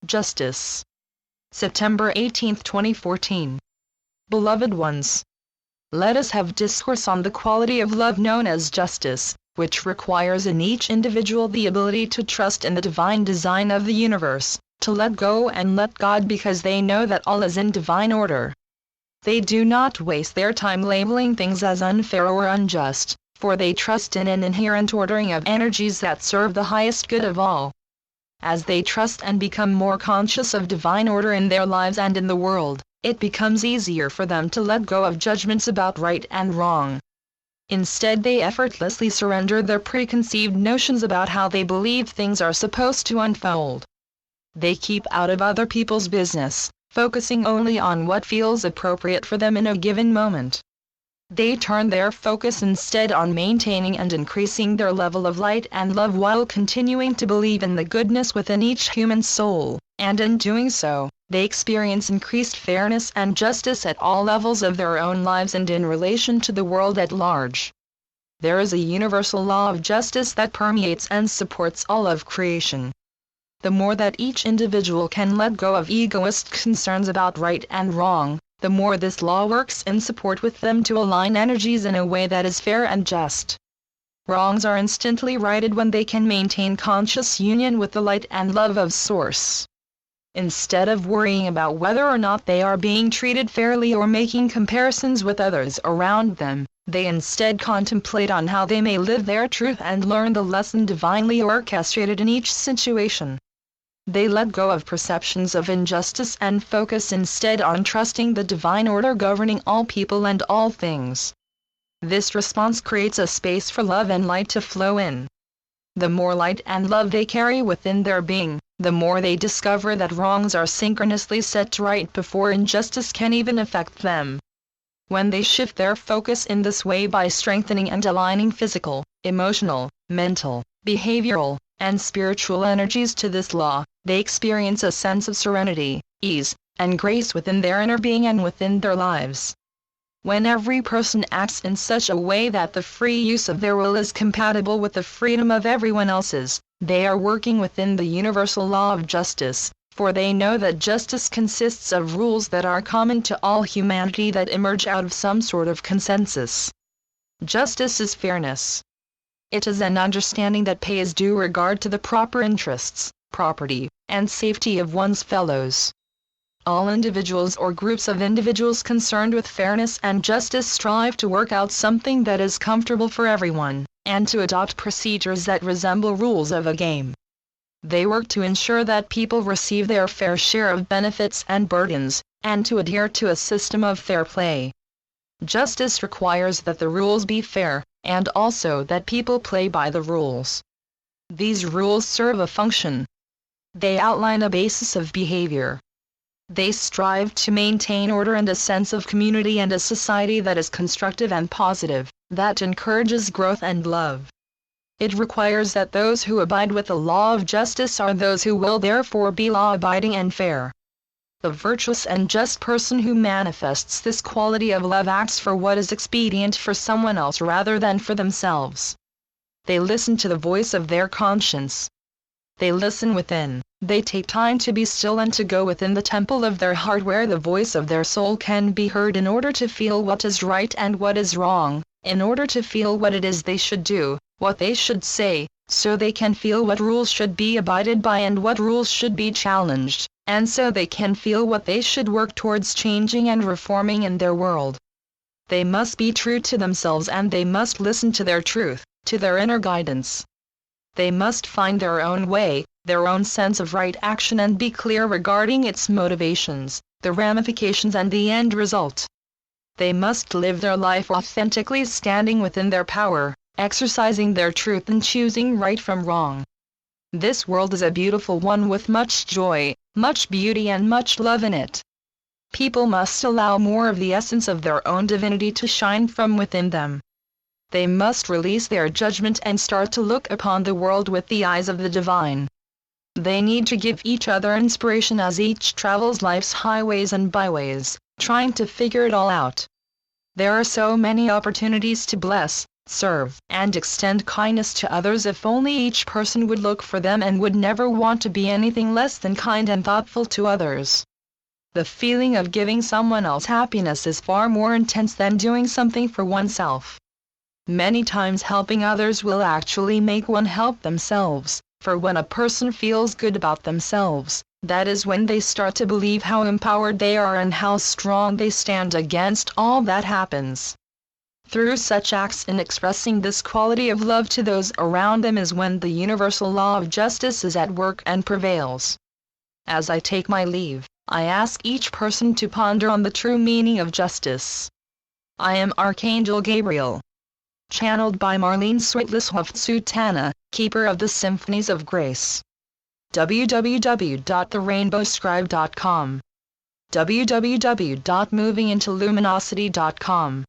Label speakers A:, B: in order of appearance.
A: Justice. September 18, 2014. Beloved ones, let us have discourse on the quality of love known as justice, which requires in each individual the ability to trust in the divine design of the universe, to let go and let God, because they know that all is in divine order. They do not waste their time labeling things as unfair or unjust, for they trust in an inherent ordering of energies that serve the highest good of all. As they trust and become more conscious of divine order in their lives and in the world, it becomes easier for them to let go of judgments about right and wrong. Instead, they effortlessly surrender their preconceived notions about how they believe things are supposed to unfold. They keep out of other people's business, focusing only on what feels appropriate for them in a given moment. They turn their focus instead on maintaining and increasing their level of light and love while continuing to believe in the goodness within each human soul, and in doing so, they experience increased fairness and justice at all levels of their own lives and in relation to the world at large. There is a universal law of justice that permeates and supports all of creation. The more that each individual can let go of egoist concerns about right and wrong, the more this law works in support with them to align energies in a way that is fair and just. Wrongs are instantly righted when they can maintain conscious union with the light and love of Source. Instead of worrying about whether or not they are being treated fairly or making comparisons with others around them, they instead contemplate on how they may live their truth and learn the lesson divinely orchestrated in each situation. They let go of perceptions of injustice and focus instead on trusting the divine order governing all people and all things. This response creates a space for love and light to flow in. The more light and love they carry within their being, the more they discover that wrongs are synchronously set right before injustice can even affect them. When they shift their focus in this way by strengthening and aligning physical, emotional, mental, behavioral, and spiritual energies to this law, they experience a sense of serenity, ease, and grace within their inner being and within their lives. When every person acts in such a way that the free use of their will is compatible with the freedom of everyone else's, they are working within the universal law of justice, for they know that justice consists of rules that are common to all humanity that emerge out of some sort of consensus. Justice is fairness. It is an understanding that pays due regard to the proper interests, property, and safety of one's fellows. All individuals or groups of individuals concerned with fairness and justice strive to work out something that is comfortable for everyone, and to adopt procedures that resemble rules of a game. They work to ensure that people receive their fair share of benefits and burdens, and to adhere to a system of fair play. Justice requires that the rules be fair, and also that people play by the rules. These rules serve a function. They outline a basis of behavior. They strive to maintain order and a sense of community and a society that is constructive and positive, that encourages growth and love. It requires that those who abide with the law of justice are those who will therefore be law-abiding and fair. The virtuous and just person who manifests this quality of love acts for what is expedient for someone else rather than for themselves. They listen to the voice of their conscience. They listen within. They take time to be still and to go within the temple of their heart where the voice of their soul can be heard in order to feel what is right and what is wrong, in order to feel what it is they should do, what they should say, so they can feel what rules should be abided by and what rules should be challenged, and so they can feel what they should work towards changing and reforming in their world. They must be true to themselves and they must listen to their truth, to their inner guidance. They must find their own way, their own sense of right action and be clear regarding its motivations, the ramifications and the end result. They must live their life authentically, standing within their power, exercising their truth and choosing right from wrong. This world is a beautiful one with much joy, much beauty and much love in it. People must allow more of the essence of their own divinity to shine from within them. They must release their judgment and start to look upon the world with the eyes of the divine. They need to give each other inspiration as each travels life's highways and byways, trying to figure it all out. There are so many opportunities to bless, serve, and extend kindness to others if only each person would look for them and would never want to be anything less than kind and thoughtful to others. The feeling of giving someone else happiness is far more intense than doing something for oneself. Many times helping others will actually make one help themselves, for when a person feels good about themselves, that is when they start to believe how empowered they are and how strong they stand against all that happens. Through such acts in expressing this quality of love to those around them is when the universal law of justice is at work and prevails. As I take my leave, I ask each person to ponder on the true meaning of justice. I am Archangel Gabriel. Channeled by Marlene Switless-Sultana, Keeper of the Symphonies of Grace. www.therainbowscribe.com www.movingintoluminosity.com